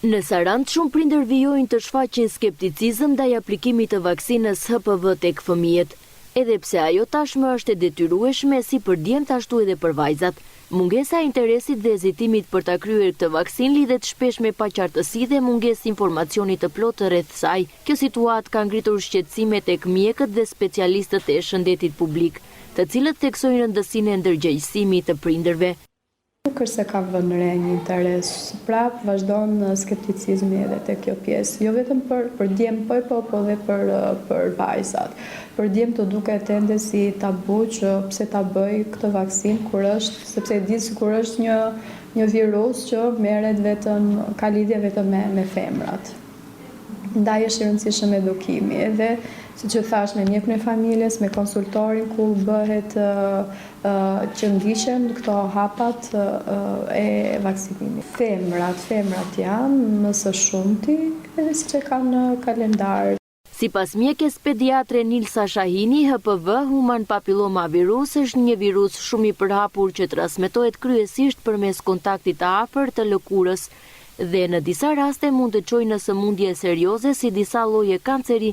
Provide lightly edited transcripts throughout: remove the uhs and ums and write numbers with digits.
Në Sarand, shumë prindër vijojnë të shfaqin skepticizëm ndaj aplikimit të vaksinës HPV tek fëmijët, edhe pse ajo tashmë është e detyrueshme si për djemtë ashtu edhe për vajzat. Mungesa e interesit dhe hezitimit për ta kryer këtë vaksinë lidhet shpesh me paqartësi dhe mungesë informacioni të plotë rreth saj. Kjo situatë ka ngritur shqetësime tek mjekët dhe specialistët e shëndetit publik, të cilët theksojnë rëndësinë e ndërgjegjësimit të prindërve. Nuk është se ka vënë re një interes, prap vazhdon skepticizmi edhe te kjo pjesë, jo vetëm për djemt po edhe për vajzat. Për djemt të duket ende si tabu që pse ta bëj këtë vaksinë kur është, sepse e di se kur është një virus që merret vetëm, ka lidhje vetëm me femrat. Ndaj është i rëndësishëm edukimi, edhe siç e thash me mjekun e familjes, me konsultorin ku bëhet që ndiqen këto hapat e vaksinimit. Femrat janë më së shumti edhe siç e kanë në kalendar. Sipas mjekes pediatre Nilsa Shahini, HPV, human papilloma virus, është një virus shumë i përhapur që transmetohet kryesisht përmes kontaktit të afërt të lëkurës dhe në disa raste mund të çojë në sëmundje serioze si disa lloje kanceri,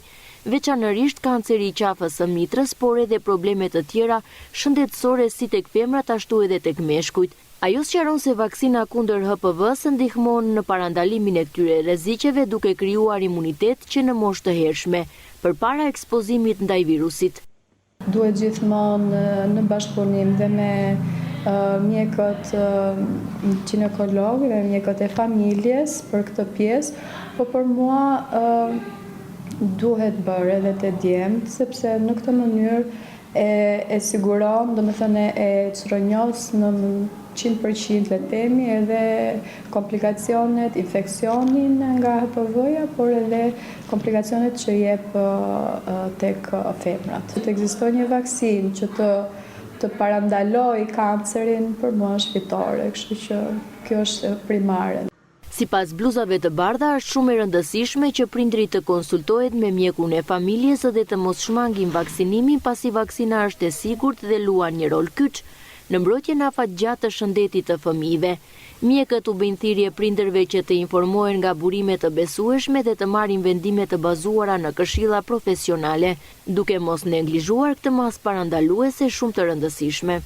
veçanërisht kanceri i qafës së mitrës, por edhe probleme të tjera shëndetësore si tek femrat ashtu edhe tek meshkujt. Ajo sqaron se vaksina kundër HPV-s ndihmon në parandalimin e këtyre rreziqeve duke krijuar imunitet që në moshë të hershme përpara ekspozimit ndaj virusit. Duhet gjithmonë në bashkëpunim dhe me mjekët ginekologë dhe mjekët e familjes për këtë pjesë, po për mua duhet bërë edhe te djemtë, sepse në këtë mënyrë e siguron, domethënë e çrënjos në 100% le themi edhe komplikacionet, infeksionin nga HPV-ja, por edhe komplikacionet që jep tek femrat. Të ekzistojë një vaksinë që të parandaloj kancerin, për mua është fitore, kështu që kjo është primare. Sipas bluzave të bardha, është shumë e rëndësishme që prindrit të konsultohet me mjekun e familjes dhe të mos shmangin vaksinimin, pasi vaksina është e sigurt dhe luan një rol kyç në mbrojtjen afatgjatë të shëndetit të fëmijëve. Mjekët u bëjnë thirrje prindërve që të informohen nga burime të besueshme dhe të marrin vendime të bazuara në këshilla profesionale, duke mos neglizhuar këtë masë parandaluese shumë të rëndësishme.